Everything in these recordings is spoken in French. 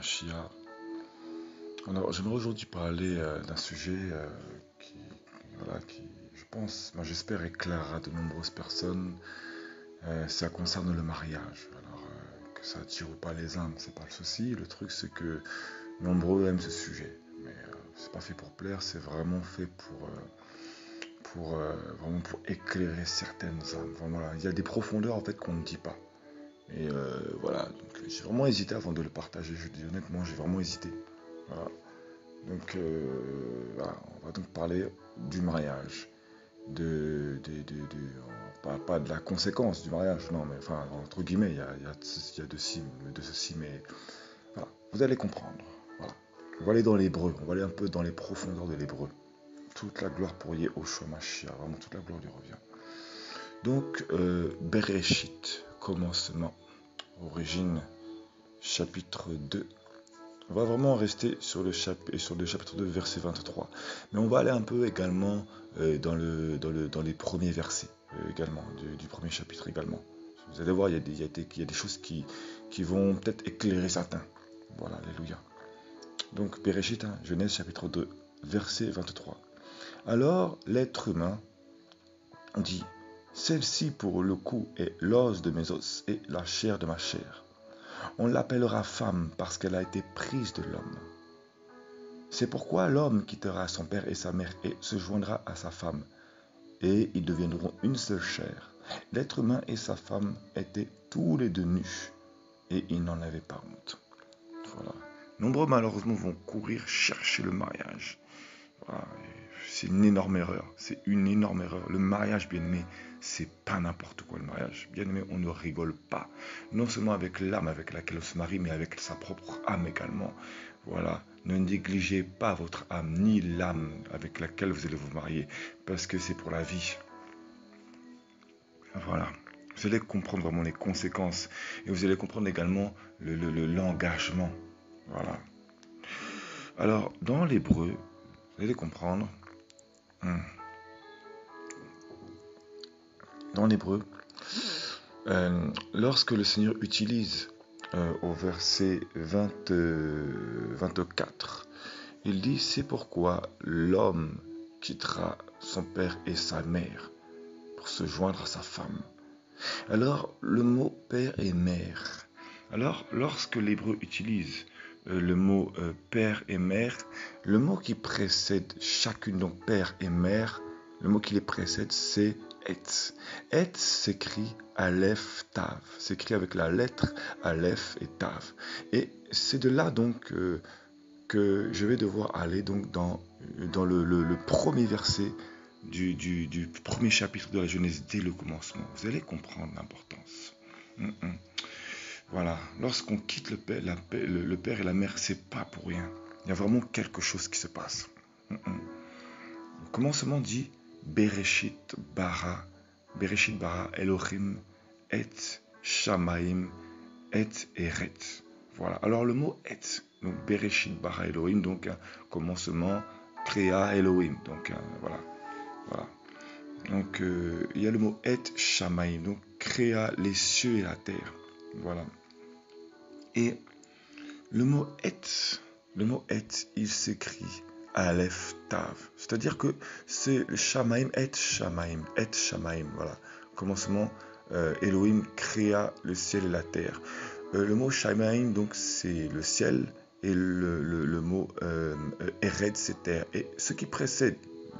Mashiach. Alors, j'aimerais aujourd'hui parler d'un sujet qui, qui, je pense, j'espère, éclairera de nombreuses personnes. Ça concerne le mariage. Alors, que ça attire ou pas les âmes, c'est pas le souci. Le truc, c'est que nombreux aiment ce sujet. Mais c'est pas fait pour plaire, c'est vraiment fait vraiment pour éclairer certaines âmes. Vraiment, il y a des profondeurs en fait qu'on ne dit pas. Et voilà, donc j'ai vraiment hésité avant de le partager. Je dis honnêtement, j'ai vraiment hésité. Voilà. Donc voilà, on va donc parler du mariage, pas de la conséquence du mariage, non, mais enfin entre guillemets, il y a de ceci, mais voilà, vous allez comprendre. Voilà. On va aller dans l'hébreu, on va aller un peu dans les profondeurs de l'hébreu. Toute la gloire pour Yehoshua Mashiach, vraiment toute la gloire lui revient. Donc Bereshit, commencement, origine, chapitre 2. On va vraiment rester sur le chapitre 2, verset 23. Mais on va aller un peu également dans les premiers versets également, du premier chapitre également. Vous allez voir, il y a des choses qui vont peut-être éclairer certains. Voilà, alléluia. Donc, Bereshit, Genèse chapitre 2, verset 23. Alors, l'être humain dit, celle-ci pour le coup est l'os de mes os et la chair de ma chair. On l'appellera femme parce qu'elle a été prise de l'homme. C'est pourquoi l'homme quittera son père et sa mère et se joindra à sa femme, et ils deviendront une seule chair. L'être humain et sa femme étaient tous les deux nus, et ils n'en avaient pas honte. Voilà. Nombreux malheureusement vont courir chercher le mariage. Voilà. C'est une énorme erreur. C'est une énorme erreur. Le mariage, bien aimé, c'est pas n'importe quoi le mariage. Bien aimé, on ne rigole pas. Non seulement avec l'âme avec laquelle on se marie, mais avec sa propre âme également. Voilà. Ne négligez pas votre âme, ni l'âme avec laquelle vous allez vous marier, parce que c'est pour la vie. Voilà. Vous allez comprendre vraiment les conséquences. Et vous allez comprendre également l'engagement. Voilà. Alors, dans l'hébreu, vous allez comprendre. Dans l'hébreu, lorsque le Seigneur utilise au verset 24, il dit, c'est pourquoi l'homme quittera son père et sa mère pour se joindre à sa femme. Alors, le mot père et mère. Alors, lorsque l'hébreu utilise le mot père et mère, le mot qui précède chacune, donc père et mère, le mot qui les précède, c'est et. Et s'écrit Aleph Tav, s'écrit avec la lettre Aleph et Tav. Et c'est de là donc que je vais devoir aller donc dans le premier verset du premier chapitre de la Genèse dès le commencement. Vous allez comprendre l'importance. Voilà, lorsqu'on quitte le père et la mère, c'est pas pour rien. Il y a vraiment quelque chose qui se passe. Le commencement dit Bereshit bara Elohim et Shamaim et Eret. Voilà. Alors le mot et, donc Bereshit bara Elohim, donc commencement créa Elohim. Donc voilà. Donc il y a le mot et Shamaim, donc créa les cieux et la terre. Voilà. Et le mot et, il s'écrit Aleph Tav. C'est-à-dire que c'est le Shamaim et Shamaim. Voilà. Commencement, Elohim créa le ciel et la terre. Le mot Shamaim, donc c'est le ciel, et le mot Ered, c'est terre. Et ce qui précède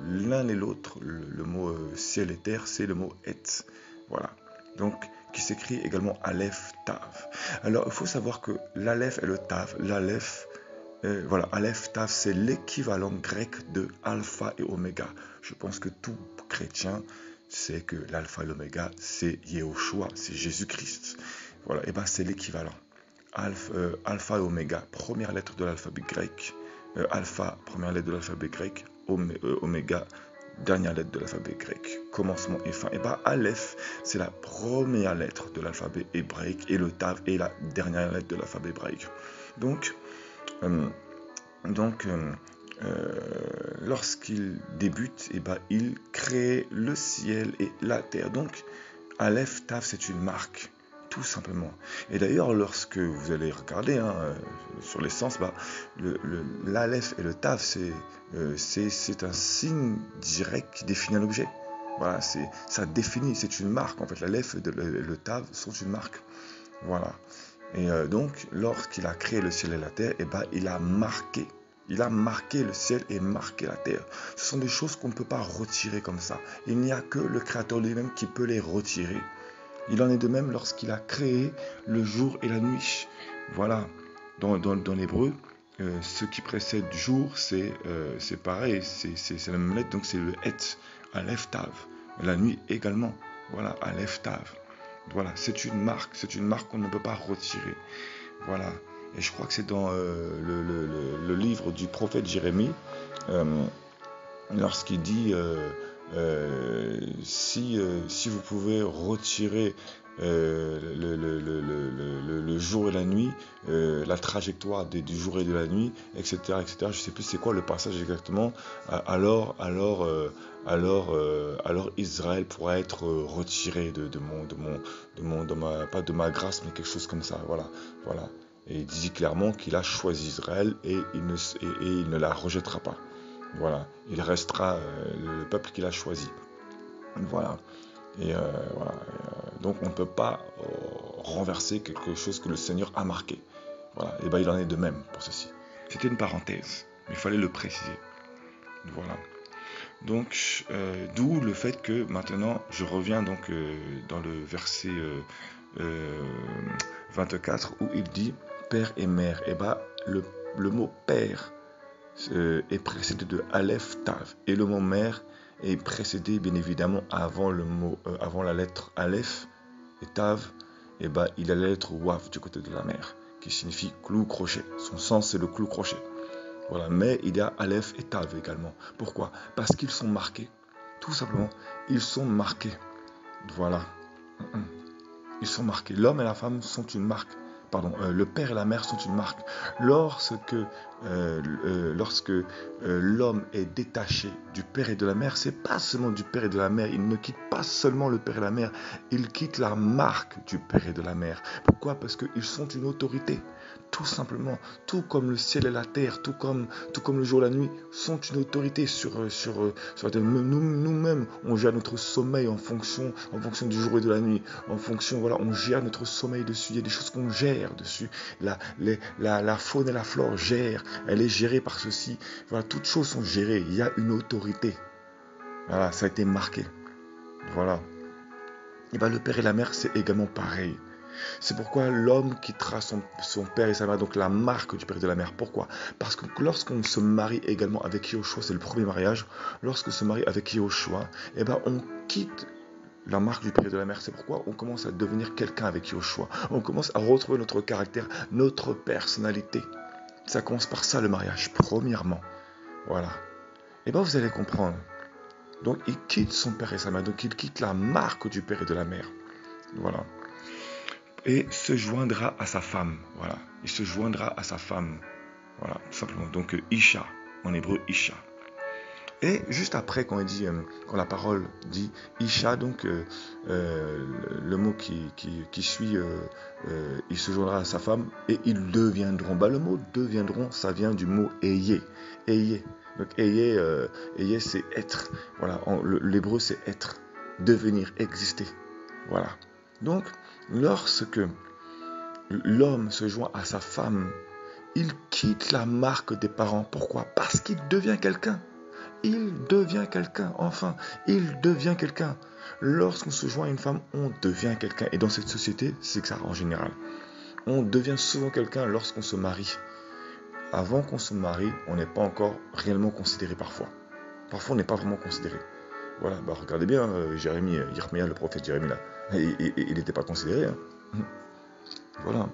l'un et l'autre, le mot ciel et terre, c'est le mot et. Voilà. Donc, qui s'écrit également Aleph Tav. Alors, il faut savoir que l'Aleph et le Tav, Aleph Tav, c'est l'équivalent grec de Alpha et Oméga. Je pense que tout chrétien sait que l'Alpha et l'Oméga, c'est Yehoshua, c'est Jésus-Christ. Voilà, et bien c'est l'équivalent. Alpha et Oméga, première lettre de l'alphabet grec. Alpha, première lettre de l'alphabet grec. Oméga, dernière lettre de l'alphabet grec, commencement et fin. Et bien Aleph, c'est la première lettre de l'alphabet hébraïque et le Tav est la dernière lettre de l'alphabet hébraïque. Donc lorsqu'il débute, il crée le ciel et la terre. Donc Aleph Tav, c'est une marque. tout simplement. Et d'ailleurs, lorsque vous allez regarder sur l'essence, l'Aleph et le Tav, c'est un signe direct qui définit un objet. Voilà, ça définit, c'est une marque. En fait, l'Aleph et le Tav sont une marque. Voilà. Et donc, lorsqu'il a créé le ciel et la terre, il a marqué. Il a marqué le ciel et marqué la terre. Ce sont des choses qu'on ne peut pas retirer comme ça. Il n'y a que le Créateur lui-même qui peut les retirer. Il en est de même lorsqu'il a créé le jour et la nuit. Voilà. Dans l'hébreu, ce qui précède jour, c'est pareil, c'est la même lettre, donc c'est le et, Aleph Tav. La nuit également. Voilà, Aleph Tav. Voilà, c'est une marque qu'on ne peut pas retirer. Voilà. Et je crois que c'est dans le livre du prophète Jérémie, lorsqu'il dit si vous pouvez retirer le jour et la nuit, la trajectoire du jour et de la nuit, etc., etc. Je ne sais plus c'est quoi le passage exactement. Alors Israël pourra être retiré pas de ma grâce, mais quelque chose comme ça. Voilà. Et il dit clairement qu'il a choisi Israël et il ne la rejettera pas. Voilà, il restera le peuple qu'il a choisi. Voilà. Et voilà. Donc on ne peut pas renverser quelque chose que le Seigneur a marqué. Voilà. Et il en est de même pour ceci. C'était une parenthèse, mais il fallait le préciser. Voilà. Donc, d'où le fait que maintenant, je reviens donc dans le verset 24 où il dit père et mère. Le mot père est précédé de Aleph Tav. Et le mot mère est précédé bien évidemment avant la lettre Aleph et Tav. Il y a la lettre Wav du côté de la mère qui signifie clou crochet. Son sens c'est le clou crochet. Voilà, mais il y a Aleph et Tav également. Pourquoi? Parce qu'ils sont marqués. Tout simplement, ils sont marqués. Voilà. Ils sont marqués. L'homme et la femme sont une marque. Le père et la mère sont une marque. Lorsque l'homme est détaché du père et de la mère, c'est pas seulement du père et de la mère. Il ne quitte pas seulement le père et la mère. Il quitte la marque du père et de la mère. Pourquoi? Parce qu'ils sont une autorité. Tout simplement, tout comme le ciel et la terre, tout comme le jour et la nuit, sont une autorité sur la terre. Nous-mêmes, on gère notre sommeil en fonction du jour et de la nuit. On gère notre sommeil dessus. Il y a des choses qu'on gère dessus. La faune et la flore gèrent. Elle est gérée par ceci. Voilà, toutes choses sont gérées. Il y a une autorité. Voilà, ça a été marqué. Voilà. Et le père et la mère, c'est également pareil. C'est pourquoi l'homme quittera son père et sa mère, donc la marque du père et de la mère. Pourquoi? Parce que lorsqu'on se marie également avec Yahushua, c'est le premier mariage, lorsqu'on se marie avec Yahushua, on quitte la marque du père et de la mère. C'est pourquoi on commence à devenir quelqu'un avec Yahushua. On commence à retrouver notre caractère, notre personnalité. Ça commence par ça le mariage, premièrement. Voilà. Vous allez comprendre. Donc il quitte son père et sa mère, donc il quitte la marque du père et de la mère. Voilà. Et se joindra à sa femme. Voilà. Il se joindra à sa femme. Voilà, tout simplement. Donc Isha, en hébreu Isha. Et juste après, quand la parole dit Isha, donc le mot qui suit, il se joindra à sa femme et ils deviendront. Le mot deviendront, ça vient du mot Eyé. Eyé. Donc Eyé, c'est être. Voilà, l'hébreu c'est être, devenir, exister. Voilà. Donc, lorsque l'homme se joint à sa femme, il quitte la marque des parents. Pourquoi? Parce qu'il devient quelqu'un. Il devient quelqu'un, enfin, il devient quelqu'un. Lorsqu'on se joint à une femme, on devient quelqu'un. Et dans cette société, c'est ça en général. On devient souvent quelqu'un lorsqu'on se marie. Avant qu'on se marie, on n'est pas encore réellement considéré parfois. Parfois, on n'est pas vraiment considéré. Voilà, regardez bien, Yirmia, le prophète Jérémie, là, il n'était pas considéré. Voilà.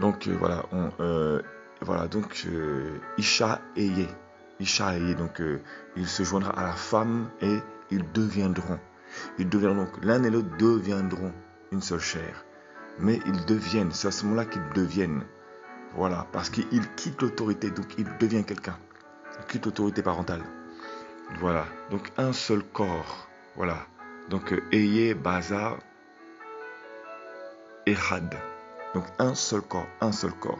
Donc, Isha Eyé. Isha Eyé, donc, il se joindra à la femme et ils deviendront. Donc, l'un et l'autre deviendront une seule chair. Mais ils deviennent, c'est à ce moment-là qu'ils deviennent. Voilà, parce qu'il quitte l'autorité, donc il devient quelqu'un. Il quitte l'autorité parentale. Voilà, donc un seul corps. Voilà, donc Eyé, Bazar, Ehad. Donc un seul corps, un seul corps.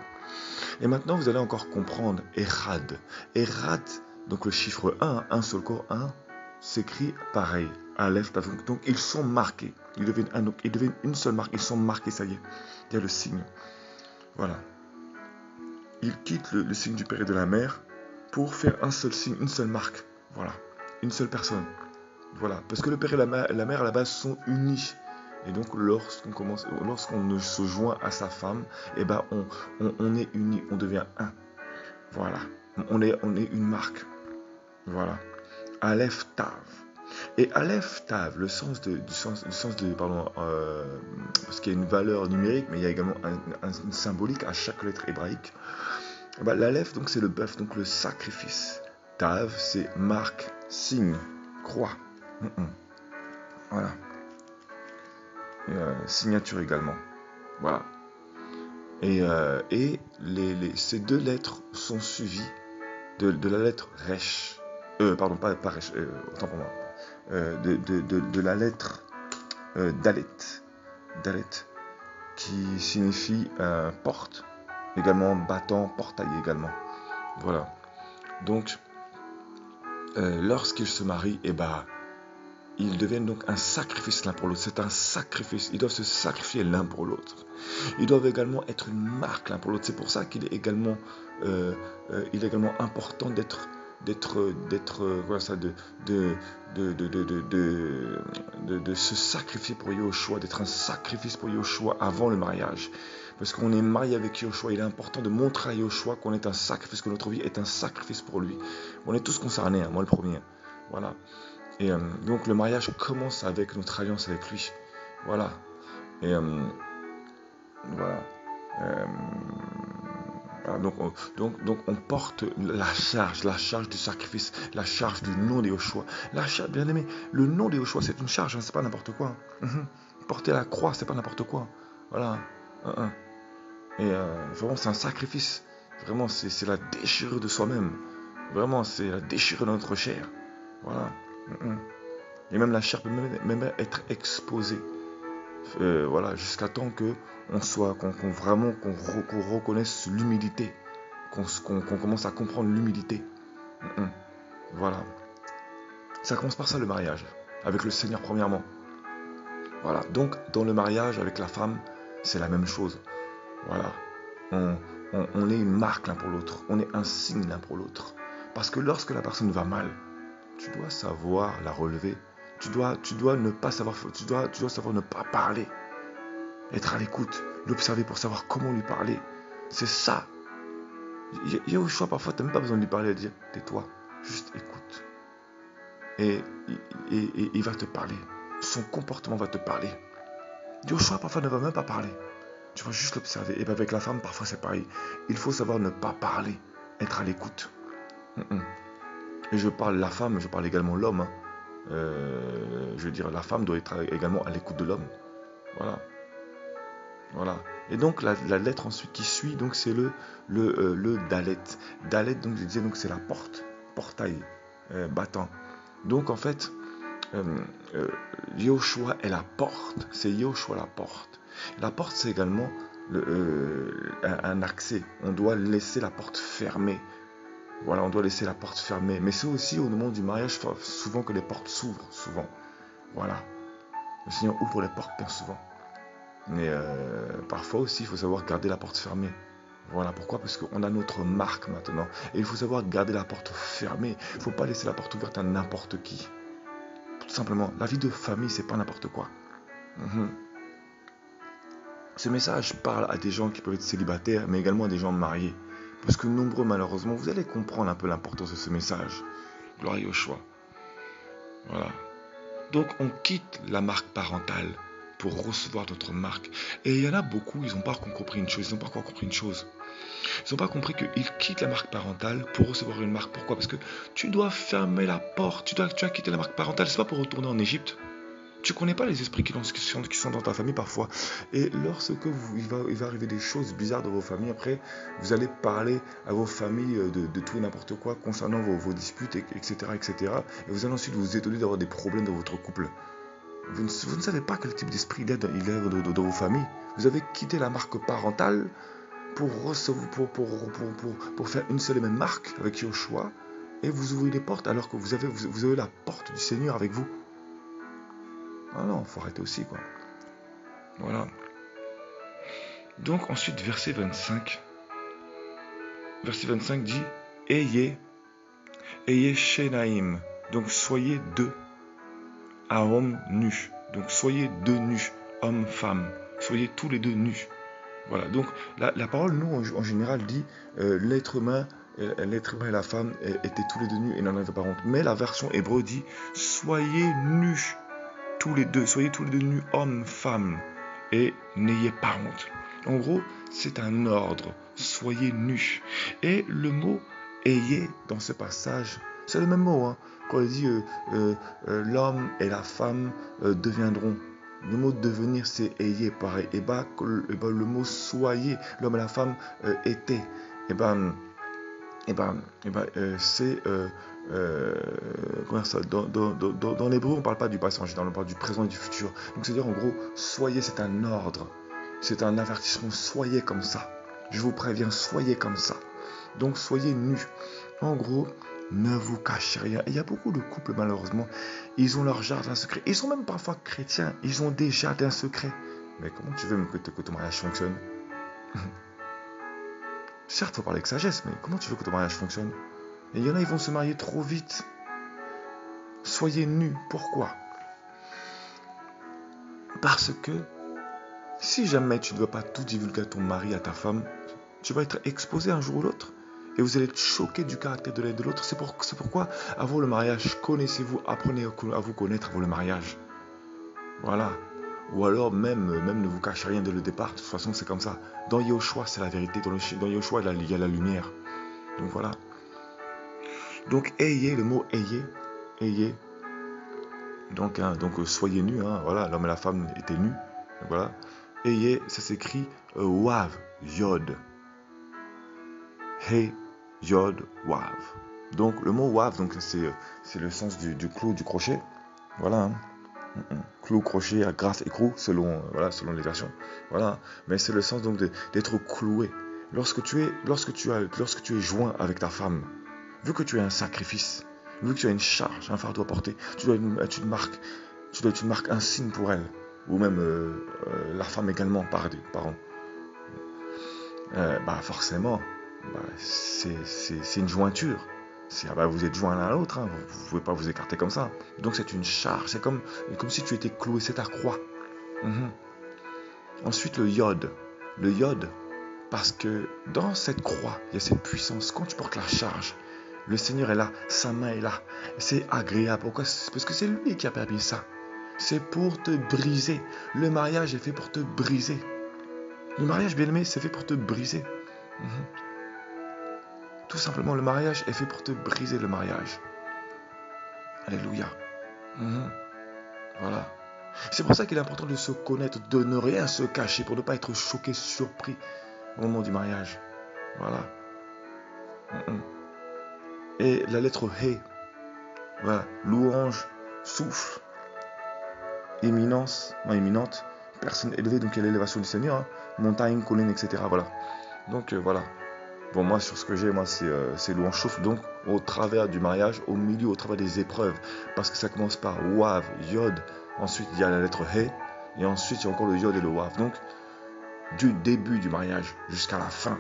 Et maintenant, vous allez encore comprendre Ehad. Ehad, donc le chiffre 1, un seul corps, 1, s'écrit pareil. Aleph, Tav. Donc ils sont marqués. Ils deviennent un, donc ils deviennent une seule marque. Ils sont marqués, ça y est. Il y a le signe. Voilà. Ils quittent le signe du père et de la mère pour faire un seul signe, une seule marque. Voilà. Une seule personne. Voilà. Parce que le père et la mère à la base sont unis. Et donc lorsqu'on se joint à sa femme, eh ben on est unis, on devient un. Voilà. On est une marque. Voilà. Aleph Tav. Et Aleph Tav, le sens de, pardon, parce qu'il y a une valeur numérique, mais il y a également une symbolique à chaque lettre hébraïque. Bah, l'Aleph, donc c'est le bœuf, donc le sacrifice. Tav, c'est marque, signe, croix. Voilà. Et, signature également. Voilà. Et ces deux lettres sont suivies de la lettre Resh. Pardon, pas Resh, autant pour moi. De la lettre Dalet. Dalet, qui signifie porte. Également battant, portail également. Voilà. Donc, lorsqu'ils se marient, eh ben, ils deviennent donc un sacrifice l'un pour l'autre. C'est un sacrifice. Ils doivent se sacrifier l'un pour l'autre. Ils doivent également être une marque l'un pour l'autre. C'est pour ça qu'il est également, important voilà ça, de se sacrifier pour Yahushua, d'être un sacrifice pour Yahushua avant le mariage. Parce qu'on est marié avec Yahushua, il est important de montrer à Yahushua qu'on est un sacrifice, que notre vie est un sacrifice pour lui. On est tous concernés, hein, moi le premier. Voilà. Et donc le mariage commence avec notre alliance avec lui. Voilà. Et voilà. Donc on porte la charge du sacrifice, la charge du nom de Yahushua. La charge, bien aimé, le nom de Yahushua, c'est une charge, hein, c'est pas n'importe quoi. Porter la croix, c'est pas n'importe quoi. Voilà. Et vraiment, c'est un sacrifice. Vraiment, c'est la déchirure de soi-même. Vraiment, c'est la déchirure de notre chair. Voilà. Et même la chair peut même être exposée. Voilà, jusqu'à temps qu'on reconnaisse l'humilité, qu'on commence à comprendre l'humilité. Voilà. Ça commence par ça le mariage, avec le Seigneur premièrement. Voilà. Donc dans le mariage avec la femme, c'est la même chose. Voilà. On est une marque l'un pour l'autre. On est un signe l'un pour l'autre. Parce que lorsque la personne va mal, tu dois savoir la relever. Tu dois ne pas savoir, tu dois savoir ne pas parler. Être à l'écoute, l'observer pour savoir comment lui parler. C'est ça. Yahushua, parfois, tu n'as même pas besoin de lui parler, de dire tais-toi, juste écoute. Et il va te parler. Son comportement va te parler. Yahushua, parfois, ne va même pas parler. Tu vas juste l'observer. Et bien avec la femme, parfois, c'est pareil. Il faut savoir ne pas parler, être à l'écoute. Et je parle la femme, je parle également l'homme. Hein. Je veux dire, la femme doit être également à l'écoute de l'homme. Voilà. Voilà. Et donc la lettre ensuite qui suit, donc c'est le Dalet. Dalet, donc je disais, donc c'est la porte, portail, battant. Donc en fait, Yahushua est la porte. C'est Yahushua la porte. La porte, c'est également un accès. On doit laisser la porte fermée. Voilà, on doit laisser la porte fermée. Mais c'est aussi au moment du mariage, souvent que les portes s'ouvrent, souvent. Voilà. Le Seigneur ouvre les portes bien souvent. Mais parfois aussi, il faut savoir garder la porte fermée. Voilà, pourquoi? Parce qu'on a notre marque maintenant. Et il faut savoir garder la porte fermée. Il ne faut pas laisser la porte ouverte à n'importe qui. Tout simplement, la vie de famille, c'est pas n'importe quoi. Ce message parle à des gens qui peuvent être célibataires, mais également à des gens mariés. Parce que nombreux, malheureusement, vous allez comprendre un peu l'importance de ce message. Gloire au choix. Voilà. Donc, on quitte la marque parentale pour recevoir notre marque. Et il y en a beaucoup, ils n'ont pas encore compris une chose. Ils n'ont pas compris qu'ils quittent la marque parentale pour recevoir une marque. Pourquoi? Parce que tu dois fermer la porte. Tu dois quitter la marque parentale. C'est pas pour retourner en Égypte. Tu connais pas les esprits qui sont dans ta famille parfois. Et lorsque il va arriver des choses bizarres dans vos familles, après, vous allez parler à vos familles de tout et n'importe quoi concernant vos disputes, etc., etc. Et vous allez ensuite vous étonner d'avoir des problèmes dans votre couple. vous ne savez pas quel type d'esprit il est dans vos familles. Vous avez quitté la marque parentale pour faire une seule et même marque avec Yoshua, et vous ouvrez les portes alors que vous avez la porte du Seigneur avec vous. Ah non, faut arrêter aussi, quoi. Voilà. Donc ensuite, verset 25. Verset 25 dit Ayez Shenaïm. Donc soyez deux à hommes nus. Donc soyez deux nus, hommes, femmes. Soyez tous les deux nus. Voilà. Donc la parole, nous, en général, dit l'être humain et la femme étaient tous les deux nus et n'en avaient pas honte. Mais la version hébreu dit soyez nus tous les deux. Soyez tous les deux nus, hommes, femmes. Et n'ayez pas honte. En gros, c'est un ordre. Soyez nus. Et le mot ayez dans ce passage, c'est le même mot. Hein, quand il dit l'homme et la femme deviendront. Le mot devenir, c'est ayez, pareil. Et bah, le mot soyez, l'homme et la femme étaient. C'est comment ça, dans l'hébreu, on ne parle pas du passé en général, on parle du présent et du futur. Donc c'est-à-dire en gros, soyez, c'est un ordre, c'est un avertissement, soyez comme ça. Je vous préviens, soyez comme ça. Donc soyez nus. En gros, ne vous cachez rien. Il y a beaucoup de couples, malheureusement, ils ont leur jardin secret. Ils sont même parfois chrétiens, ils ont des jardins secrets. Mais comment tu veux que ton mariage fonctionne? Certes, il faut parler avec sagesse, mais comment tu veux que ton mariage fonctionne? Et il y en a, ils vont se marier trop vite. Soyez nus. Pourquoi? Parce que si jamais tu ne veux pas tout divulguer à ton mari, à ta femme, tu vas être exposé un jour ou l'autre. Et vous allez être choqué du caractère de l'un de l'autre. C'est pourquoi, avant le mariage, connaissez-vous, apprenez à vous connaître avant le mariage. Voilà. Ou alors même ne vous cachez rien dès le départ. De toute façon, c'est comme ça. Dans Yoshua, c'est la vérité. Dans Yoshua, il y a la lumière. Donc voilà. Donc ayez, le mot ayez. Donc soyez nus. Hein, voilà, l'homme et la femme étaient nus. Donc, voilà. Ayez, ça s'écrit wav, yod. Hey, yod, wav. Donc le mot wav, donc c'est le sens du clou, du crochet. Voilà. Hein. Clou, crochet, graphe, écrou, selon les versions. Voilà. Mais c'est le sens donc d'être cloué. Lorsque tu es joint avec ta femme, vu que tu es un sacrifice, vu que tu as une charge, un fardeau à porter, tu dois être une marque, un signe pour elle, ou même la femme également, pardon. Forcément, c'est une jointure. Vous êtes joints l'un à l'autre, hein, vous ne pouvez pas vous écarter comme ça. Donc c'est une charge, c'est comme si tu étais cloué, c'est ta croix. Ensuite le yod, parce que dans cette croix, il y a cette puissance. Quand tu portes la charge, le Seigneur est là, sa main est là. C'est agréable. Pourquoi? Parce que c'est lui qui a permis ça. C'est pour te briser. Le mariage est fait pour te briser. Le mariage, bien aimé, c'est fait pour te briser. Tout simplement, le mariage est fait pour te briser, le mariage. Alléluia. Voilà. C'est pour ça qu'il est important de se connaître, de ne rien se cacher, pour ne pas être choqué, surpris au moment du mariage. Voilà. Et la lettre He, voilà, louange, souffle, éminente, personne élevée, donc il y a l'élévation du Seigneur, hein, montagne, colline, etc. Voilà. Donc voilà. Bon, moi, sur ce que j'ai, c'est louange, souffle, donc au travers du mariage, au milieu, au travers des épreuves, parce que ça commence par Wav, Yod, ensuite il y a la lettre He, et ensuite il y a encore le Yod et le Wav. Donc, du début du mariage jusqu'à la fin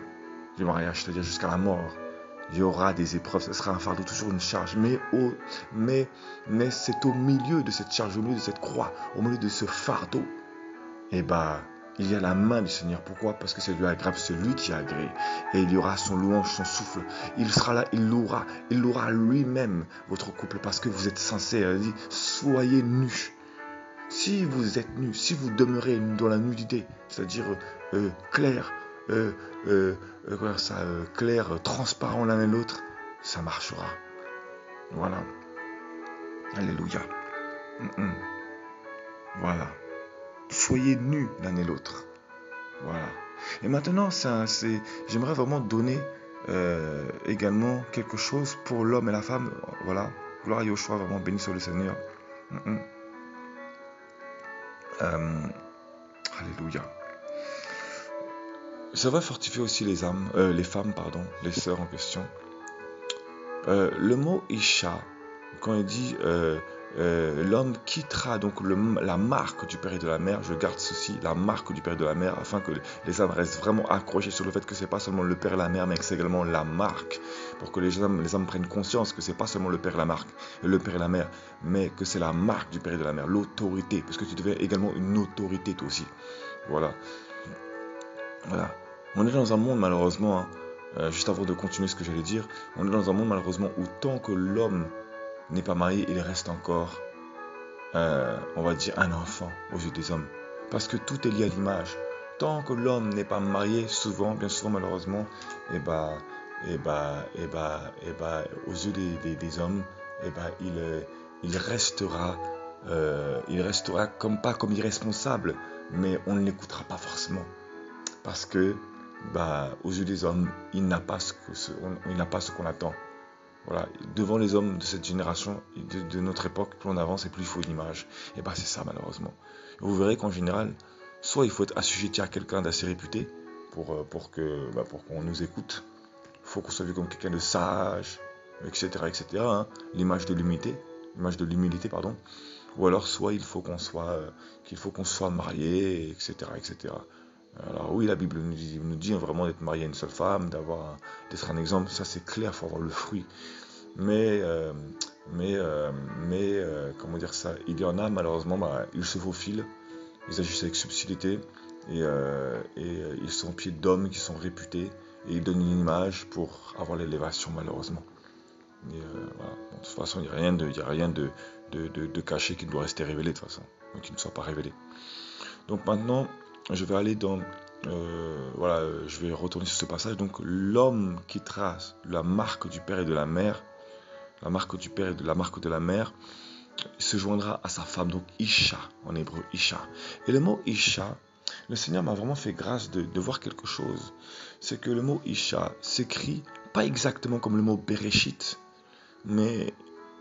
du mariage, c'est-à-dire jusqu'à la mort, il y aura des épreuves, ce sera un fardeau, toujours une charge, mais c'est au milieu de cette charge, au milieu de cette croix, au milieu de ce fardeau, il y a la main du Seigneur. Pourquoi? Parce que c'est lui agréable, c'est lui qui a agréé. Et il y aura son louange, son souffle. Il sera là, il louera lui-même votre couple, parce que vous êtes sincères. Il dit, soyez nus. Si vous êtes nus, si vous demeurez dans la nudité, c'est-à-dire clair, clair, transparent l'un et l'autre, ça marchera. Voilà. Alléluia. Voilà. Soyez nus l'un et l'autre. Voilà. Et maintenant, j'aimerais vraiment donner également quelque chose pour l'homme et la femme. Voilà. Gloire à Yoshua, vraiment béni soit le Seigneur. Alléluia. Ça va fortifier aussi les âmes, les femmes, pardon, les sœurs en question. Le mot Isha, quand il dit l'homme quittera donc la marque du père et de la mère, je garde ceci, la marque du père et de la mère, afin que les âmes restent vraiment accrochées sur le fait que c'est pas seulement le père et la mère, mais que c'est également la marque, pour que les âmes prennent conscience que c'est pas seulement le père et la mère, mais que c'est la marque du père et de la mère, l'autorité, parce que tu deviens également une autorité toi aussi. Voilà. Voilà. On est dans un monde malheureusement, juste avant de continuer ce que j'allais dire, on est dans un monde malheureusement où tant que l'homme n'est pas marié, il reste encore, on va dire, un enfant aux yeux des hommes. Parce que tout est lié à l'image. Tant que l'homme n'est pas marié, souvent, bien souvent malheureusement, aux yeux des hommes, il restera comme pas comme irresponsable, mais on ne l'écoutera pas forcément. Parce que, aux yeux des hommes, il n'a pas ce qu'on attend. Voilà, devant les hommes de cette génération, de notre époque, plus on avance et plus il faut une image. Et c'est ça malheureusement. Et vous verrez qu'en général, soit il faut être assujetti à quelqu'un d'assez réputé pour qu'on nous écoute. Il faut qu'on soit vu comme quelqu'un de sage, etc., etc. Hein. L'image de l'humilité, pardon. Ou alors soit qu'il faut qu'on soit marié, etc., etc. Alors oui, la Bible nous dit vraiment d'être marié à une seule femme, d'être un exemple, ça c'est clair, il faut avoir le fruit. Mais comment dire ça, il y en a malheureusement, ils se faufilent, ils agissent avec subtilité et ils sont pieds d'hommes qui sont réputés et ils donnent une image pour avoir l'élévation malheureusement. Et voilà. Bon, de toute façon, il n'y a rien de caché qui doit rester révélé de toute façon, donc qui ne soit pas révélé. Donc maintenant, je vais aller dans je vais retourner sur ce passage. Donc l'homme qui trace la marque du père et de la mère, la marque du père et de la marque de la mère, se joindra à sa femme, donc Isha, en hébreu Isha. Et le mot Isha, le Seigneur m'a vraiment fait grâce de voir quelque chose. C'est que le mot Isha s'écrit pas exactement comme le mot Bereshit, mais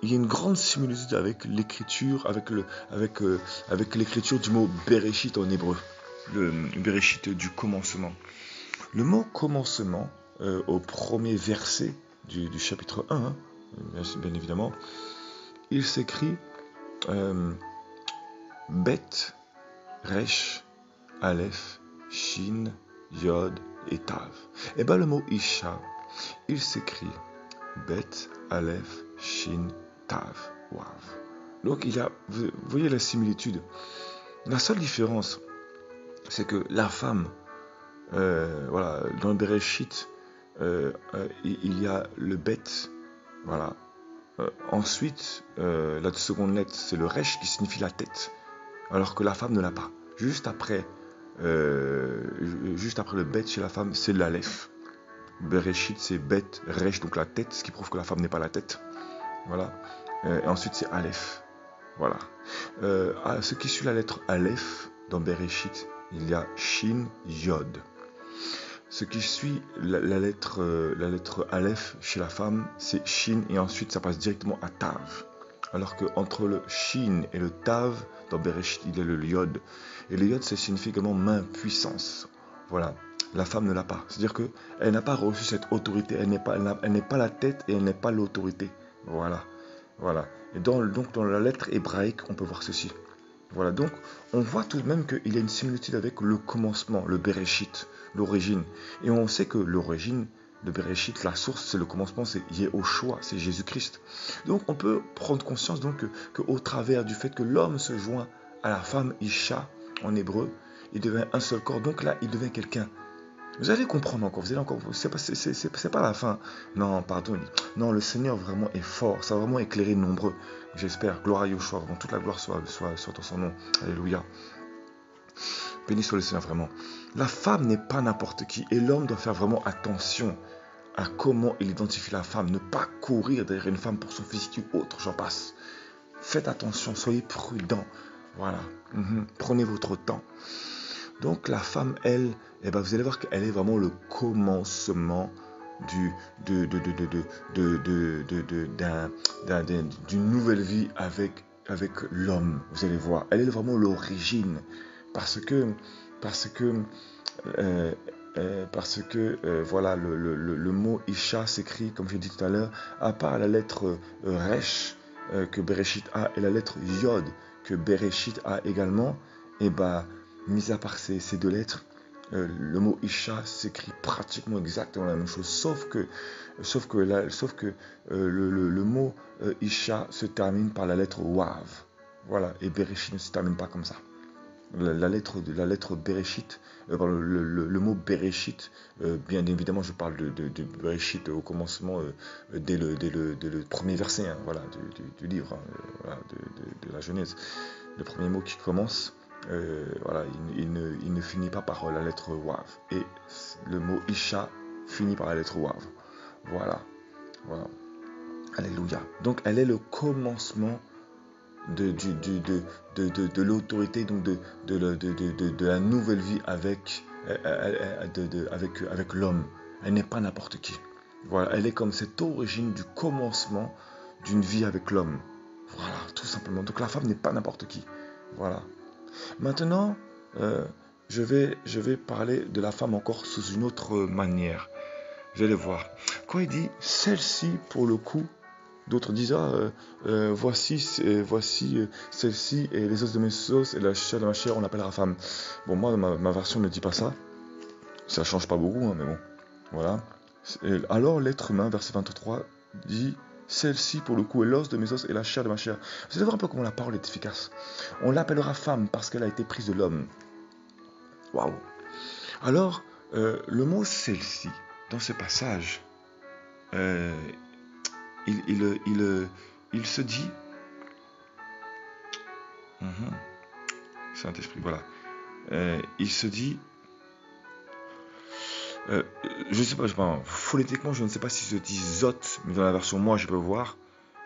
il y a une grande similitude avec l'écriture, avec l'écriture du mot Bereshit en hébreu, le Bereshit du commencement. Le mot commencement, au premier verset du chapitre 1, bien évidemment, il s'écrit Bet, Resh, Aleph, Shin, Yod et Tav. Et le mot Isha, il s'écrit Bet, Aleph, Shin, Tav, Wav. Donc vous voyez la similitude. La seule différence, c'est que la femme, dans le Bereshit, il y a le Bet, voilà. Ensuite, la seconde lettre, c'est le Resh qui signifie la tête, alors que la femme ne l'a pas. Juste après le Bet chez la femme, c'est l'Aleph. Bereshit, c'est Bet, Resh, donc la tête, ce qui prouve que la femme n'est pas la tête. Voilà. Et ensuite, c'est Aleph. Voilà. Ce qui suit la lettre Aleph, dans Bereshit, il y a Shin, Yod. Ce qui suit la lettre Aleph chez la femme, c'est Shin et ensuite ça passe directement à Tav. Alors que entre le Shin et le Tav, dans Bereshit, il y a le Yod. Et le Yod, ça signifie également main, puissance. Voilà. La femme ne l'a pas. C'est-à-dire qu'elle n'a pas reçu cette autorité. Elle n'est pas la tête et elle n'est pas l'autorité. Voilà. Et donc dans la lettre hébraïque, on peut voir ceci. Voilà, donc on voit tout de même qu'il y a une similitude avec le commencement, le Bereshit, l'origine. Et on sait que l'origine, le Bereshit, la source, c'est le commencement, c'est Yehoshua, c'est Jésus-Christ. Donc on peut prendre conscience donc qu'au travers du fait que l'homme se joint à la femme Isha, en hébreu, il devient un seul corps. Donc là, il devient quelqu'un. Vous allez comprendre encore, c'est pas la fin. Non, pardon. Non, le Seigneur vraiment est fort. Ça va vraiment éclairer nombreux. J'espère. Gloire à Yeshua. Vraiment, toute la gloire soit dans son nom. Alléluia. Béni soit le Seigneur vraiment. La femme n'est pas n'importe qui. Et l'homme doit faire vraiment attention à comment il identifie la femme. Ne pas courir derrière une femme pour son physique ou autre. J'en passe. Faites attention. Soyez prudents. Voilà. Prenez votre temps. Donc la femme, elle, vous allez voir qu'elle est vraiment le commencement d'une nouvelle vie avec avec l'homme. Vous allez voir, elle est vraiment l'origine. Parce que, parce que, euh, voilà, le mot Isha s'écrit, comme j'ai dit tout à l'heure, à part la lettre Resh que Bereshit a et la lettre Yod que Bereshit a également, et bah, mis à part ces deux lettres, le mot Isha s'écrit pratiquement exactement la même chose, sauf que le mot Isha se termine par la lettre Wav. Voilà, et Bereshit ne se termine pas comme ça. La lettre Bereshit, le mot Bereshit, bien évidemment, je parle de Bereshit au commencement, dès le premier verset, hein, voilà, du livre, hein, voilà, de la Genèse. Le premier mot qui commence, voilà, il ne finit pas par la lettre Wav. Et le mot Isha finit par la lettre Wav. Voilà, voilà. Alléluia. Donc, elle est le commencement de l'autorité, donc de la nouvelle vie avec l'homme. Elle n'est pas n'importe qui. Voilà, elle est comme cette origine du commencement d'une vie avec l'homme. Voilà, tout simplement. Donc la femme n'est pas n'importe qui. Voilà. Maintenant, je vais parler de la femme encore sous une autre manière. Vous allez voir. Quand il dit celle-ci, pour le coup, d'autres disent voici celle-ci et les os de mes os et la chair de ma chair, on l'appellera femme. Bon, moi, ma version ne dit pas ça. Ça change pas beaucoup, hein, mais bon. Voilà. Alors, l'être humain, verset 23, dit celle-ci, pour le coup, est l'os de mes os et la chair de ma chair. Vous allez voir un peu comment la parole est efficace. On l'appellera femme parce qu'elle a été prise de l'homme. Waouh. Alors, le mot celle-ci, dans ce passage, il se dit, Saint-Esprit, voilà, il se dit, je sais pas, phonétiquement, je ne sais pas si se dit zot, mais dans la version moi je peux voir,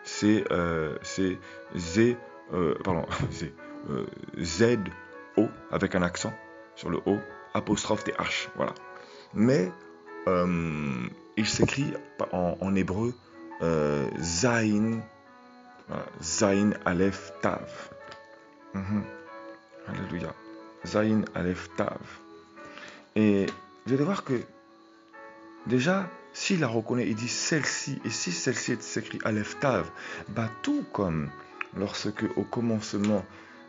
c'est Z, Z-O, avec un accent sur le O, apostrophe TH, voilà. Mais il s'écrit en hébreu Zain, voilà, Zain Aleph Tav. Alléluia. Zain Aleph Tav. Et vous allez voir que déjà, s'il la reconnaît, il dit celle-ci, et si celle-ci s'écrit Aleph Tav, bah tout comme lorsque au commencement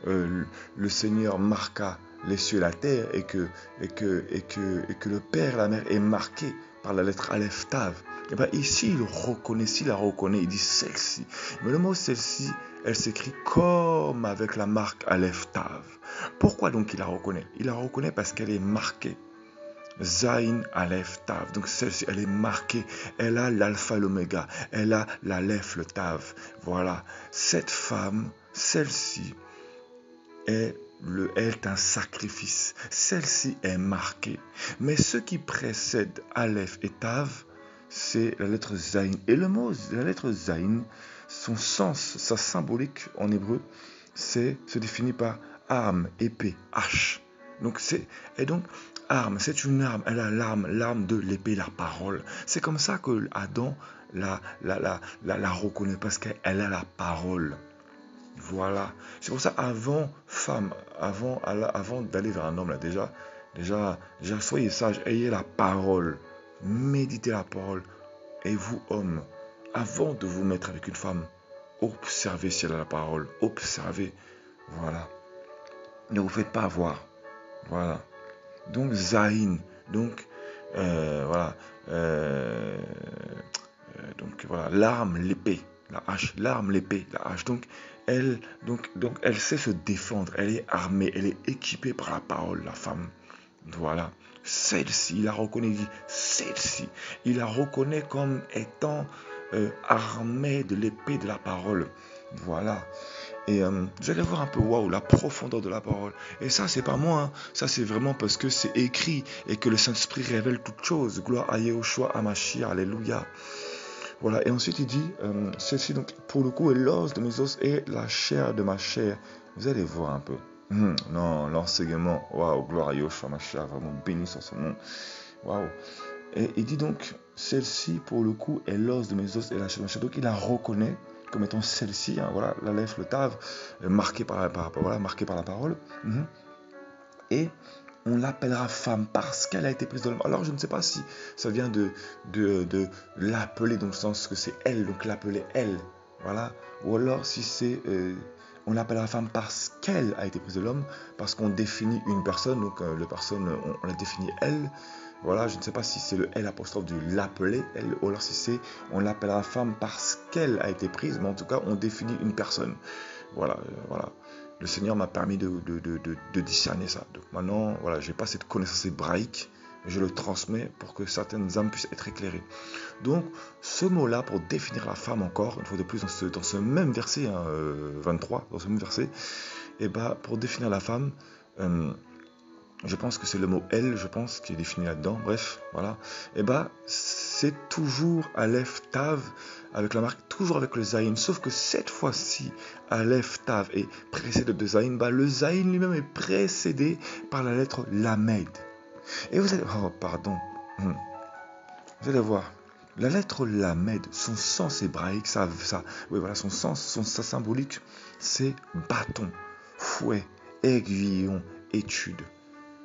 le Seigneur marqua les cieux et la terre et que le Père et la Mère est marqué par la lettre Aleph Tav, et bien ici il reconnaît, s'il la reconnaît, il dit celle-ci. Mais le mot celle-ci, elle s'écrit comme avec la marque Aleph Tav. Pourquoi donc il la reconnaît? Il la reconnaît parce qu'elle est marquée. Zain Aleph Tav. Donc celle-ci, elle est marquée. Elle a l'alpha et l'oméga. Elle a l'Aleph, le Tav. Voilà. Cette femme, celle-ci, est un sacrifice. Celle-ci est marquée. Mais ce qui précède Aleph et Tav, c'est la lettre Zain. Et le mot, la lettre Zain, son sens, sa symbolique en hébreu, se définit par arme, épée, hache. Donc arme, c'est une arme. Elle a l'arme de l'épée, la parole. C'est comme ça que Adam la reconnaît, parce qu'elle a la parole. Voilà. C'est pour ça, avant d'aller vers un homme, là, déjà, soyez sage, ayez la parole, méditez la parole. Et vous, hommes, avant de vous mettre avec une femme, observez si elle a la parole, observez. Voilà. Ne vous faites pas avoir. Voilà. Donc, Zain, donc, voilà. Donc, voilà, l'arme, l'épée. La hache, l'arme, l'épée, la hache. Donc elle sait se défendre. Elle est armée, elle est équipée par la parole, la femme. Voilà. Celle-ci, il la reconnaît, il dit celle-ci. Il la reconnaît comme étant armée de l'épée de la parole. Voilà. Et vous allez voir un peu, waouh, la profondeur de la parole. Et ça, c'est pas moi, hein. Ça, c'est vraiment parce que c'est écrit et que le Saint-Esprit révèle toutes choses. Gloire à Yahushua, à Mashiach, alléluia. Voilà, et ensuite il dit, celle-ci, donc, pour le coup, est l'os de mes os et la chair de ma chair. Vous allez voir un peu. Non, l'enseignement, waouh, gloire à Yahushua, Mashiach, vraiment béni sur son nom. Waouh. Et il dit donc, celle-ci, pour le coup, est l'os de mes os et la chair de ma chair. Donc il la reconnaît comme étant celle-ci, hein, voilà, l'Aleph, le Tav, marqué voilà, marqué par la parole. Et on l'appellera femme parce qu'elle a été prise de l'homme. Alors je ne sais pas si ça vient de l'appeler, dans le sens que c'est elle, donc l'appeler elle, voilà. Ou alors si c'est, on l'appellera femme parce qu'elle a été prise de l'homme, parce qu'on définit une personne, donc la personne, on la définit elle. Voilà, je ne sais pas si c'est le L apostrophe du l'appeler, elle, ou alors si c'est on l'appellera femme parce qu'elle a été prise, mais en tout cas on définit une personne. Voilà, voilà. Le Seigneur m'a permis de discerner ça. Donc maintenant, voilà, je n'ai pas cette connaissance hébraïque, mais je le transmets pour que certaines âmes puissent être éclairées. Donc, ce mot-là, pour définir la femme encore, une fois de plus, dans ce même verset, hein, 23, dans ce même verset, et pour définir la femme, je pense que c'est le mot elle, je pense, qui est défini là-dedans. Bref, voilà. C'est toujours Aleph Tav avec la marque, toujours avec le Zayin. Sauf que cette fois-ci, Aleph Tav est précédé de Zayin. Le Zayin lui-même est précédé par la lettre Lamed. Et vous allez... Oh, pardon. Vous allez voir. La lettre Lamed, son sens hébraïque, oui, voilà, son sens, sa symbolique, c'est bâton, fouet, aiguillon, étude.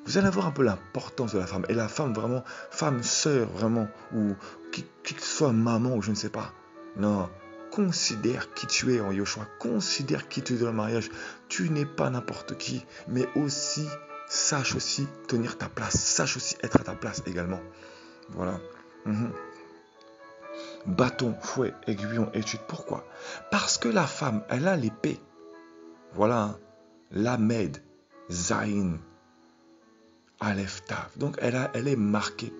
Vous allez voir un peu l'importance de la femme. Et la femme, vraiment, femme, sœur, vraiment, ou qui que soit maman, ou je ne sais pas. Non, considère qui tu es en Yoshua. Considère qui tu es dans le mariage. Tu n'es pas n'importe qui, mais aussi, sache aussi tenir ta place. Sache aussi être à ta place également. Voilà. Bâton, fouet, aiguillon, étude. Pourquoi? Parce que la femme, elle a l'épée. Voilà. Hein. Lamed, Zayin, Aleph Tav. Donc elle est marquée.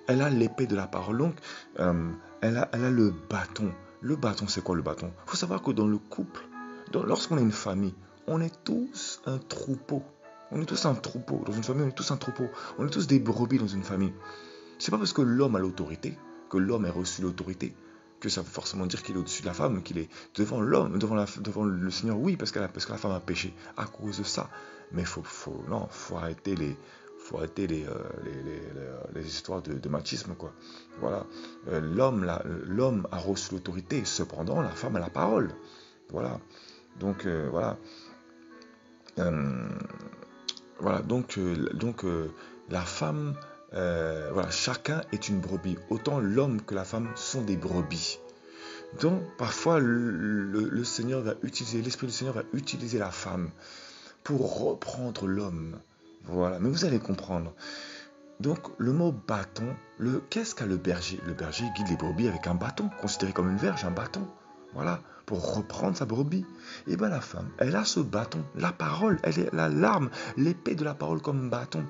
Elle a l'épée de la parole. Donc elle a le bâton. Le bâton, c'est quoi le bâton? Il faut savoir que dans le couple, lorsqu'on a une famille, on est tous un troupeau. On est tous un troupeau. Dans une famille, on est tous un troupeau. On est tous des brebis dans une famille. C'est pas parce que l'homme a l'autorité, que l'homme a reçu l'autorité, que ça veut forcément dire qu'il est au-dessus de la femme, qu'il est devant l'homme, devant le Seigneur. Oui, parce que la femme a péché à cause de ça. Mais faut arrêter les histoires de machisme, quoi. Voilà. L'homme a reçu l'autorité, cependant la femme a la parole. Voilà. Donc voilà. Voilà. Donc la femme. Voilà, chacun est une brebis. Autant l'homme que la femme sont des brebis. Donc parfois le Seigneur va utiliser, l'Esprit du Seigneur va utiliser la femme pour reprendre l'homme. Voilà, mais vous allez comprendre. Donc le mot bâton, qu'est-ce qu'a le berger? Le berger guide les brebis avec un bâton, considéré comme une verge, un bâton. Voilà, pour reprendre sa brebis. Et bien la femme, elle a ce bâton, la parole, elle a l'arme, l'épée de la parole comme bâton.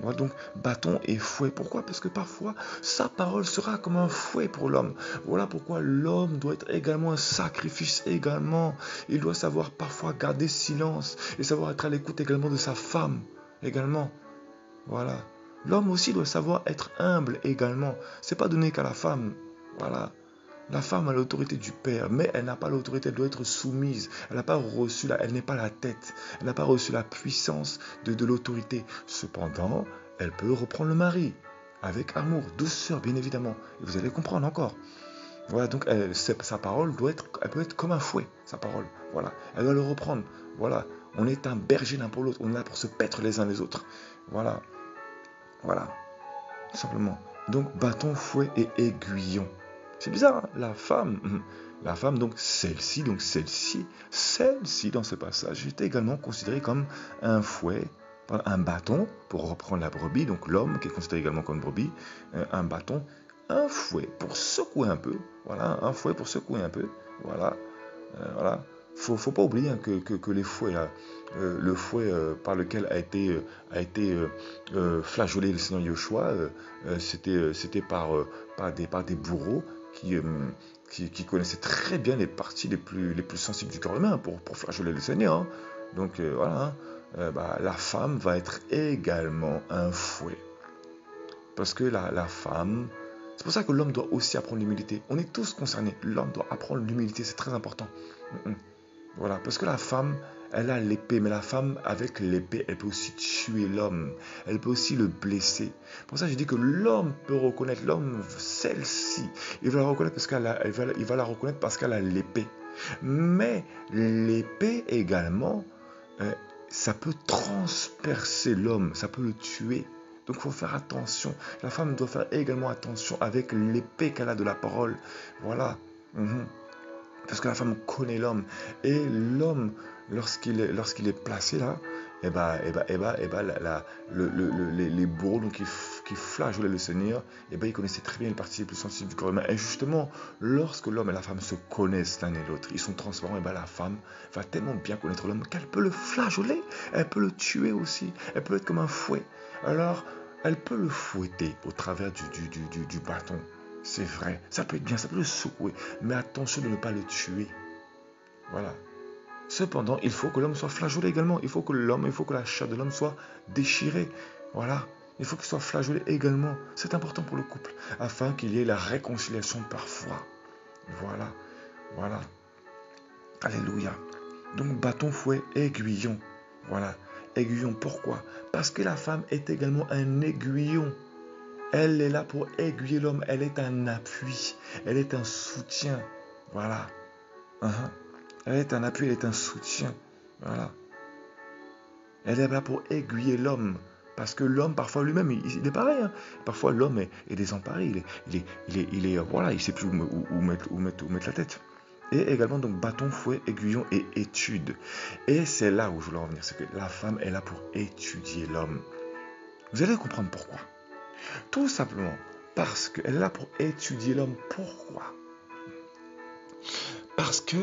Voilà, donc bâton et fouet. Pourquoi? Parce que parfois, sa parole sera comme un fouet pour l'homme. Voilà pourquoi l'homme doit être également un sacrifice également. Il doit savoir parfois garder silence et savoir être à l'écoute également de sa femme également. Voilà. L'homme aussi doit savoir être humble également. C'est pas donné qu'à la femme. Voilà. La femme a l'autorité du père, mais elle n'a pas l'autorité, elle doit être soumise. Elle n'a pas reçu, elle n'est pas la tête. Elle n'a pas reçu la puissance de l'autorité. Cependant, elle peut reprendre le mari avec amour, douceur, bien évidemment. Et vous allez comprendre encore. Voilà, donc sa parole elle peut être comme un fouet, sa parole. Voilà, elle doit le reprendre. Voilà, on est un berger l'un pour l'autre. On est là pour se paître les uns les autres. Voilà, voilà, tout simplement. Donc bâton, fouet et aiguillon. C'est bizarre, hein? La femme, donc celle-ci, dans ce passage, est également considérée comme un fouet, un bâton, pour reprendre la brebis, donc l'homme qui est considéré également comme brebis, un bâton, un fouet pour secouer un peu, voilà, un fouet pour secouer un peu, voilà, voilà. Faut pas oublier hein, que les fouets, là, le fouet par lequel a été flageolé le Seigneur Yoshua, c'était par des bourreaux qui connaissaient très bien les parties les plus sensibles du corps humain pour flageoler le Seigneur. Hein. Donc voilà, hein. La femme va être également un fouet. Parce que la femme, c'est pour ça que l'homme doit aussi apprendre l'humilité. On est tous concernés. L'homme doit apprendre l'humilité, c'est très important. Voilà, parce que la femme, elle a l'épée, mais la femme, avec l'épée, elle peut aussi tuer l'homme. Elle peut aussi le blesser. Pour ça, je dis que l'homme peut reconnaître, l'homme, celle-ci, il va la reconnaître parce il va la reconnaître parce qu'elle a l'épée. Mais l'épée également, euh, ça peut transpercer l'homme, ça peut le tuer. Donc il faut faire attention. La femme doit faire également attention avec l'épée qu'elle a de la parole. Voilà. Mhm. Parce que la femme connaît l'homme. Et l'homme, lorsqu'il est placé là, les bourreaux donc, qui flageolaient le Seigneur, ils connaissaient très bien les parties les plus sensibles du corps humain. Et justement, lorsque l'homme et la femme se connaissent l'un et l'autre, ils sont transparents, la femme va tellement bien connaître l'homme qu'elle peut le flageoler, elle peut le tuer aussi, elle peut être comme un fouet. Alors, elle peut le fouetter au travers du bâton. C'est vrai, ça peut être bien, ça peut le secouer, mais attention de ne pas le tuer. Voilà. Cependant, il faut que l'homme soit flageolé également. Il faut que la chair de l'homme soit déchirée. Voilà. Il faut qu'il soit flageolé également. C'est important pour le couple, afin qu'il y ait la réconciliation parfois. Voilà. Voilà. Alléluia. Donc, bâton, fouet, aiguillon. Voilà. Aiguillon, pourquoi? Parce que la femme est également un aiguillon. Elle est là pour aiguiller l'homme. Elle est un appui. Elle est un soutien. Voilà. Elle est un appui, elle est un soutien. Voilà. Elle est là pour aiguiller l'homme. Parce que l'homme, parfois lui-même, il est pareil. Hein. Parfois, l'homme est désemparé. Voilà, il ne sait plus où mettre la tête. Et également, donc, bâton, fouet, aiguillon et étude. Et c'est là où je voulais en venir. C'est que la femme est là pour étudier l'homme. Vous allez comprendre pourquoi. Tout simplement parce qu'elle est là pour étudier l'homme. Pourquoi? Parce que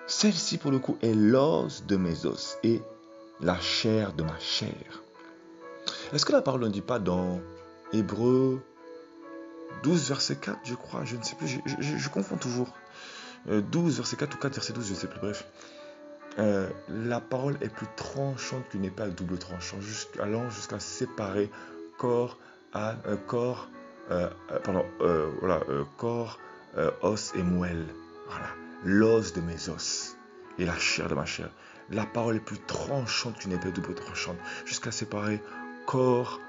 celle-ci, pour le coup, est l'os de mes os et la chair de ma chair. Est-ce que la parole ne dit pas dans Hébreux 12, verset 4, je crois, je ne sais plus, je confonds toujours. 12, verset 4 ou 4, verset 12, je ne sais plus, bref. La parole est plus tranchante qu'une épée à double tranchant, allant jusqu'à séparer corps, os et moelle. Voilà, l'os de mes os et la chair de ma chair. La parole est plus tranchante qu'une épée à double tranchante, jusqu'à séparer corps,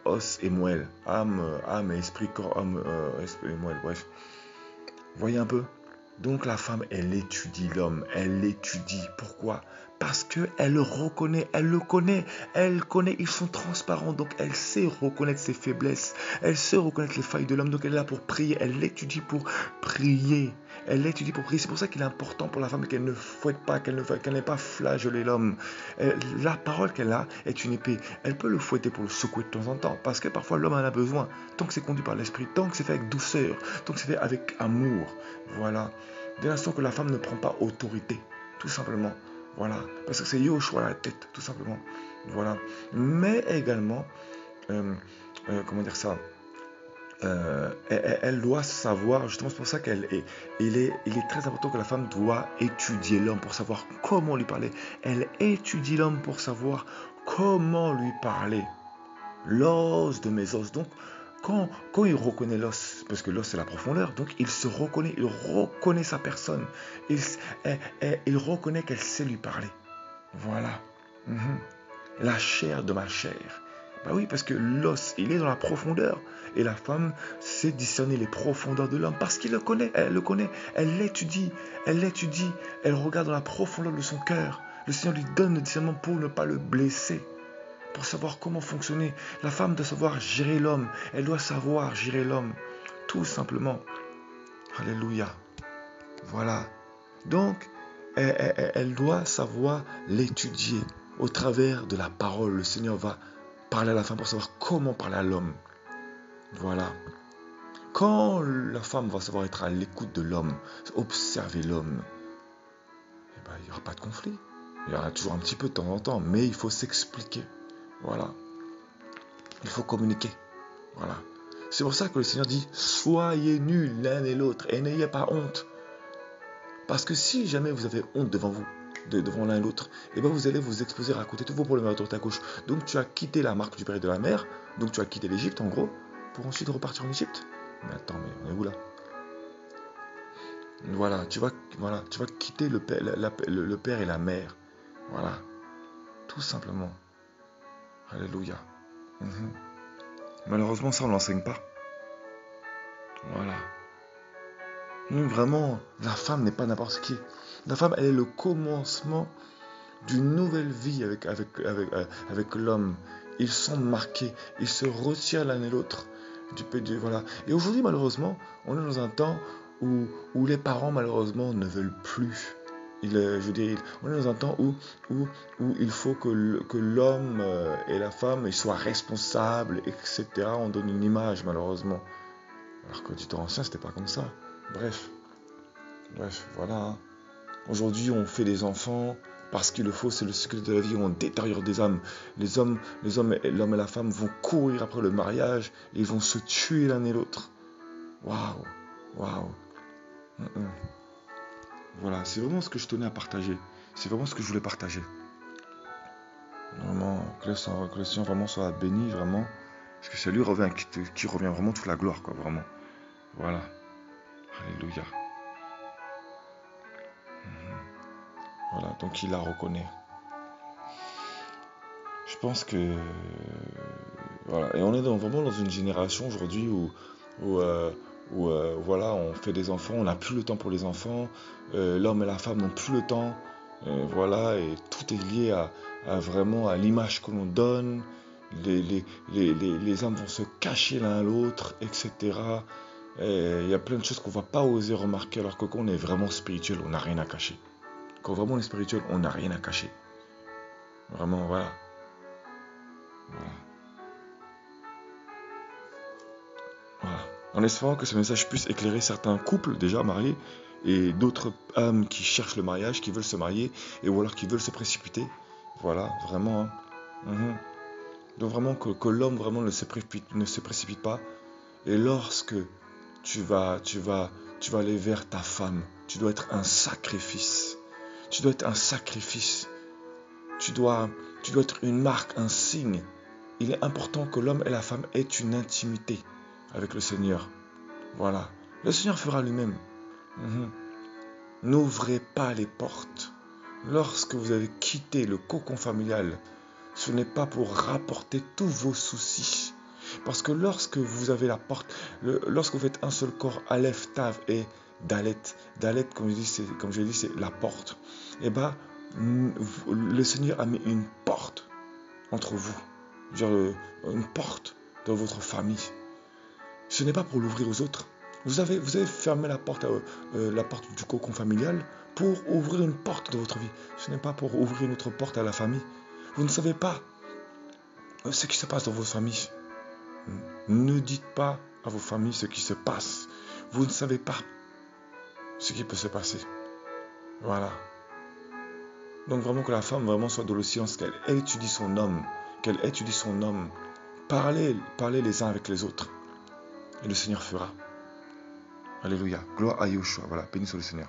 os et moelle, âme et esprit, corps, âme, esprit et moelle, bref. Voyez un peu? Donc la femme, elle étudie l'homme, elle l'étudie. Pourquoi? Parce qu'elle le reconnaît, elle le connaît, elle connaît, ils sont transparents, donc elle sait reconnaître ses faiblesses, elle sait reconnaître les failles de l'homme, donc elle est là pour prier, elle l'étudie pour prier, elle l'étudie pour prier. C'est pour ça qu'il est important pour la femme qu'elle ne fouette pas, qu'elle n'ait pas flagellé l'homme. La parole qu'elle a est une épée, elle peut le fouetter pour le secouer de temps en temps, parce que parfois l'homme en a besoin, tant que c'est conduit par l'esprit, tant que c'est fait avec douceur, tant que c'est fait avec amour, voilà. Dès l'instant que la femme ne prend pas autorité, tout simplement. Voilà. Parce que c'est Yoshua la tête, tout simplement. Voilà. Mais également, comment dire ça, elle doit savoir, justement, c'est pour ça il est très important que la femme doit étudier l'homme pour savoir comment lui parler. Elle étudie l'homme pour savoir comment lui parler. L'os de mes os. Donc, quand il reconnaît l'os, parce que l'os c'est la profondeur, donc il reconnaît sa personne. Il reconnaît qu'elle sait lui parler. Voilà. La chair de ma chair. Bah oui, parce que l'os, il est dans la profondeur. Et la femme sait discerner les profondeurs de l'homme parce qu'il le connaît, elle l'étudie, elle regarde dans la profondeur de son cœur. Le Seigneur lui donne le discernement pour ne pas le blesser. Pour savoir comment fonctionner. La femme doit savoir gérer l'homme. Elle doit savoir gérer l'homme. Tout simplement. Alléluia. Voilà. Donc, elle doit savoir l'étudier. Au travers de la parole, le Seigneur va parler à la femme pour savoir comment parler à l'homme. Voilà. Quand la femme va savoir être à l'écoute de l'homme, observer l'homme, il n'y aura pas de conflit. Il y aura toujours un petit peu de temps en temps, mais il faut s'expliquer. Voilà. Il faut communiquer. Voilà. C'est pour ça que le Seigneur dit, soyez nus l'un et l'autre et n'ayez pas honte. Parce que si jamais vous avez honte devant vous, devant l'un et l'autre, vous allez vous exposer à côté tous vos problèmes à droite à gauche. Donc tu as quitté la marque du père et de la mère, donc tu as quitté l'Égypte en gros, pour ensuite repartir en Égypte. Mais attends, mais on est où là? Voilà, tu vas quitter le père et la mère. Voilà. Tout simplement. Alléluia. Malheureusement, ça, on ne l'enseigne pas. Voilà. Vraiment, la femme n'est pas n'importe qui. La femme, elle est le commencement d'une nouvelle vie avec l'homme. Ils sont marqués, ils se retirent l'un et l'autre du pays. Voilà. Et aujourd'hui, malheureusement, on est dans un temps où les parents, malheureusement, ne veulent plus. Je veux dire, on est dans un temps où il faut que l'homme et la femme ils soient responsables, etc. On donne une image, malheureusement. Alors que du temps ancien, c'était pas comme ça. Bref, voilà, hein. Aujourd'hui, on fait des enfants parce qu'il le faut, c'est le cycle de la vie, on détériore des âmes. L'homme et la femme vont courir après le mariage et ils vont se tuer l'un et l'autre. Waouh, waouh. Voilà, c'est vraiment ce que je tenais à partager. C'est vraiment ce que je voulais partager. Vraiment, que le Seigneur vraiment soit béni, vraiment. Parce que c'est lui qui revient vraiment toute la gloire, quoi, vraiment. Voilà. Alléluia. Voilà, donc il la reconnaît. Je pense que voilà, et on est vraiment dans une génération aujourd'hui où voilà, on fait des enfants, on n'a plus le temps pour les enfants, l'homme et la femme n'ont plus le temps, voilà, et tout est lié vraiment à l'image que l'on donne, les hommes vont se cacher l'un à l'autre, etc. Et il y a plein de choses qu'on ne va pas oser remarquer, alors que quand on est vraiment spirituel, on n'a rien à cacher. Quand vraiment on est spirituel, on n'a rien à cacher. Vraiment, voilà. Voilà. Voilà. En espérant que ce message puisse éclairer certains couples déjà mariés et d'autres âmes qui cherchent le mariage, qui veulent se marier et ou alors qui veulent se précipiter. Voilà, vraiment. Hein. Donc vraiment que l'homme vraiment ne se précipite pas. Et lorsque tu vas aller vers ta femme, tu dois être un sacrifice. Tu dois être un sacrifice. Tu dois être une marque, un signe. Il est important que l'homme et la femme aient une intimité avec le Seigneur. Voilà. Le Seigneur fera lui-même. N'ouvrez pas les portes. Lorsque vous avez quitté le cocon familial, ce n'est pas pour rapporter tous vos soucis. Parce que lorsque vous avez la porte, lorsque vous faites un seul corps, Aleph, Tav et Dalet, Dalet, comme je dis, c'est la porte. Et bien, le Seigneur a mis une porte entre vous. Genre une porte dans votre famille. Ce n'est pas pour l'ouvrir aux autres. Vous avez fermé la porte du cocon familial pour ouvrir une porte de votre vie. Ce n'est pas pour ouvrir une autre porte à la famille. Vous ne savez pas ce qui se passe dans votre famille. Ne dites pas à vos familles ce qui se passe. Vous ne savez pas ce qui peut se passer. Voilà. Donc vraiment que la femme vraiment soit dans le silence, qu'elle étudie son homme. Parlez les uns avec les autres. Et le Seigneur fera. Alléluia. Gloire à Yeshua. Voilà. Béni soit le Seigneur.